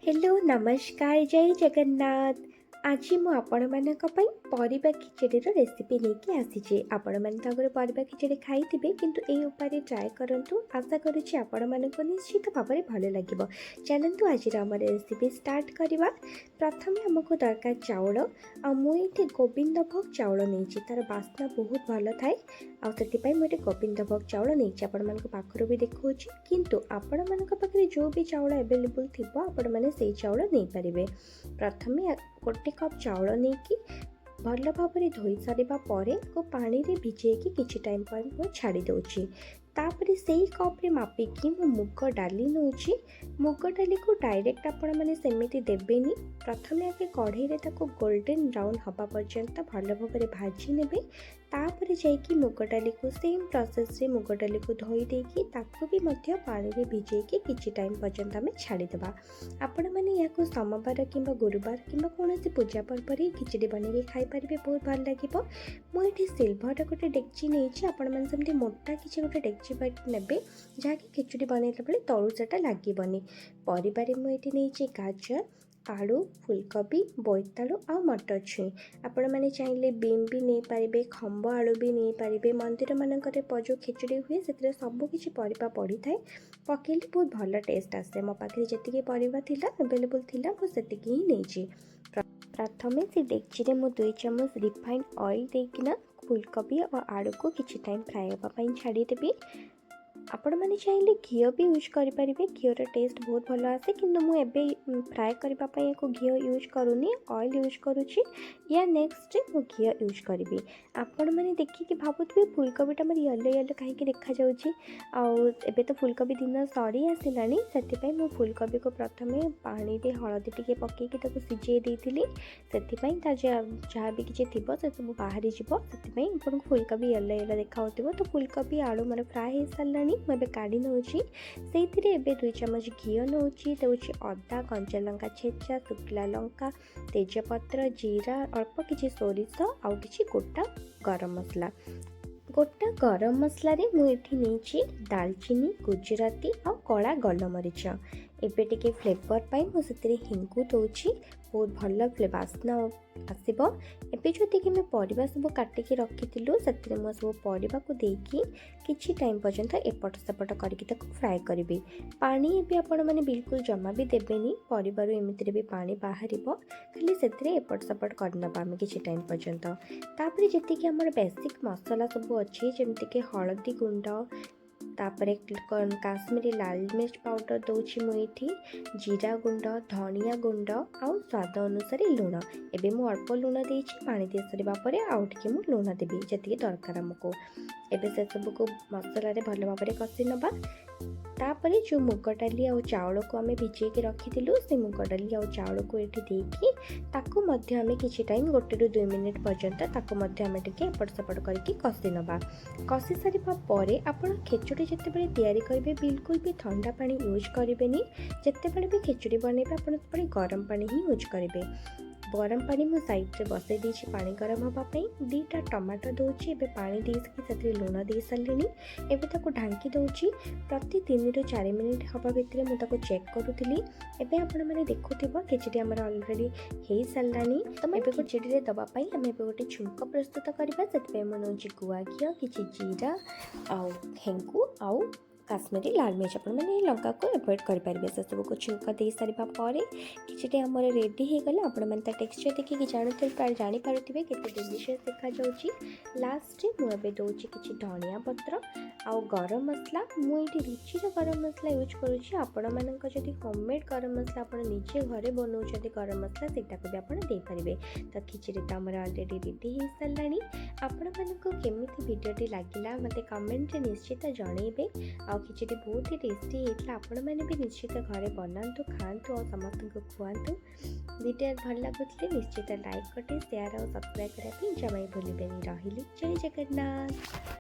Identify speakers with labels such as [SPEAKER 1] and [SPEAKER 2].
[SPEAKER 1] Hello नमस्कार जय जगन्नाथ। आज मु आपण मानक पई परिबा खिचड़ी रेसिपी लेके आसीचे। आपण माने तो अगर परिबा खिचड़ी खाइथिबे किंतु एई उपाय ट्राए करंतु। आशा करूची आपण मानक निश्चित भाव में भल लागिबो। चलंतु आज हमर रेसिपी स्टार्ट करबा। प्रथमे हमको दरकार चाउल आ मु एठी गोविंदभोग चाउल नेछि। तार बास्ना बहुत भल थाए आ सेति पई मु एठी गोविंदभोग चाउल नेछि। आपण मानक पाखरो भी देखौछि किंतु आपण मानक पाखरे जो भी चाउल अवेलेबल थिबो आपण माने सेई चाउल नै परिबे। प्रथमे गोटे कप चाउल नहीं भल भाव में धोई सारा पर को पानी रे भिजेकी किछि टाइम पर छाड़ी दउछि। तापरे सेही कप रे मापिकी मु मुग डाली नउछि। मुग डाली को डायरेक्ट आपण माने सेमिति देबेनी। प्रथमे आगे कढ़ई रे ताको गोल्डन ब्राउन हवा पर्यंत भल भाव में भाजी नेबे। तापरे जाइकी मुग डाली को सेम प्रोसेस रे मुग डाली को धोई देकी ताको भी मध्य पानी रे भिजेकी किछि टाइम पर्यंत आमे छाड़ी देबा। आपण माने याको सोमवार किंबा गुरुवार किंबा कोनोसी पूजा पर्व रे खिचड़ी बनेके खाई परिबे, बहुत भल लागिबो। मु एठी सिल्वर गोटे डेक्ची नेछि। आपण माने सेमति मोटा किछि गोटे डेक्ची बाट नेबे जाकि खिचड़ी बनेला बेले तळु सेटा लागिबनी। परिबारे मु एठी नेछि गाजर, आलू, फुलकोबी, बोईतालु आ मटर छुई। आपण माने चाहिले बीम भी नहीं पारिबे, खंब आलू भी नहीं पारिबे। मंदिर मानकरे जो खिचड़ी हुए से सब किछि परिबा पड़ी थाए, पकेले बहुत भल टेस्ट आसे। मो पाखे जतिके परिबा थिला अवेलेबल थिला मु सेतिकी ही नेछि। प्रथमे से डेक्ची रे मु 2 चम्मच रिफाइंड ऑयल देकिना फुलकोबी और आलू को किछि टाइम फ्राई होबा पई छाड़ी देबी। आपण माने चाहिले घी भी यूज करि परिबे। घीर टेस्ट बहुत भल आसे किंतु मु एबे फ्राए करबा पई एको घी यूज करूनी, ऑयल यूज करूची। या नेक्स्ट मु घी यूज करबी। आपण माने देखि कि भाबुतबे फुलकोबीटा हमर येलो येलो काहे कि देखा जाउची। आ एबे तो फुलकोबी दिन सरी आसिलानी, सेति पई मु फुलकोबी को प्रथमे पानी रे हळदी टिके पकेई कि ताको सिझेई देइथिली। सेति पई ता जहा भी किछि थिबो से सब बाहरी जिवो। सेति पई आपण फुलकोबी येलो येलो देखा होतिबो। तो फुलकोबी आलू माने फ्राए हे सालानी मु एबे काढी नउची। सेइथिरे एबे 2 चम्मच घी नउची, देउची अदा, कंचा लंका छेचा, शुखला लंका, तेजपत्र, जीरा, अल्प किछि सोरिष आउ किछि गोटा गरम मसला। गोटा गरम मसला रे मु एठी नेछि दालचीनी, गुजराती आ कला गोलमरीच। एबे टिके फ्लेवर पाई मु सेतिरे हिंगु दउछि, बहुत भल बास्ना आसिबो। एबे जो देखि मैं परिबा सब काटिकी रखिथिलु सेतिरे मु सब परिबा को देकी किछि टाइम पर्यंत एपट सेपट करके ताको फ्राए करबी। पानी एबे आपण माने बिल्कुल जमा भी देबेनी, परिबारु एमितिरे भी पानी बाहरिबो। खाली सेतिरे एपट सेपट करनबा हम किछि टाइम पर्यंत। तापरे जतिके हमर बेसिक मसाला सब अछि जेमति के हळदी गुंड, तापरे काश्मीरी लाल मिर्च पाउडर दउछि मु एठी, जीरा गुंड, धनिया गुंड आउ स्वाद अनुसार लुण। एबे मु अल्प लुण देछि, पानी दे सरिबा परे आउ टिके मु लुण देबी जतिके दरकार हमको। एबे से सब को मसाला रे भल भाबरे कसी नबा। तापरे जो मुग डाली आ चाउल को आमे भिजे के रखिथिलु से मुग डाली आ चाउल को एठी देकी ताको मध्य आमे किछि टाइम 1 ରୁ 2 मिनिट पर्यंत ताको मध्य आमे टिके एपट सेपट करके कसी नबा। कसी सारिबा परे आपण खिचड़ी जेतेबेले तयारी करिवे बिल्कुल भी ठंडा पानी यूज करिवेनी। जेतेबेले भी खिचड़ी बनेबे आपण सेबेले गरम पानी ही यूज करिवे। गरम पानी मु साइड रे बसे दीछि पानी गरम होबा पई। 2टा टमाटर दउछि, एबे पानी देइसकी सेतरे लूण देइ सालिनी। एबे ताको ढांकी दउछि। प्रति 3 ରୁ 4 मिनिट हबा भितरे मु ताको चेक करूथिली। एबे आपण माने देखुथिबो खिचड़ी हमर ऑलरेडी हेइ सालानी। तो एबे खिचड़ी रे दबा पई हम एबे गोटे छुंक प्रस्तुत करबा। सेत पे मु नउछि गुआ घियो, किछि जीरा आ हेंगु आउ काश्मीरी लाल मिर्च आपण माने लंका को एवॉइड कर पारिबे। से सब को छुंक दे सारिबा परे खिचड़ी हमर रेडी हे गले। आपण माने ता टेक्सचर देखि कि जानि पारुथिबे केते डिलीशियस देखा जाउची। लास्ट रे मु एबे दउची किछि धनिया पत्र आ गरम मसला। मु एठी रुचि रो गरम मसला यूज करूची। आपण मानक जदि होममेड गरम मसला आपण निजे घरे बनौछथि गरम मसला सेटा को भी आपण दे पारिबे। त खिचड़ी त हमर ऑलरेडी रेडी हे सालानी। आपण मानक केमिति वीडियोटी लागिला मते कमेंट रे निश्चित जणैबे। आ खिचड़ी बहुत ही टेस्टी होता। आपण मैंने भी निश्चित घरे बनातु, खातु और समस्त को खुआतु। वीडियो भल लगुले निश्चित लाइक कटे, शेयर और सब्सक्राइब करने जमा भूलें। रही जय जगन्नाथ।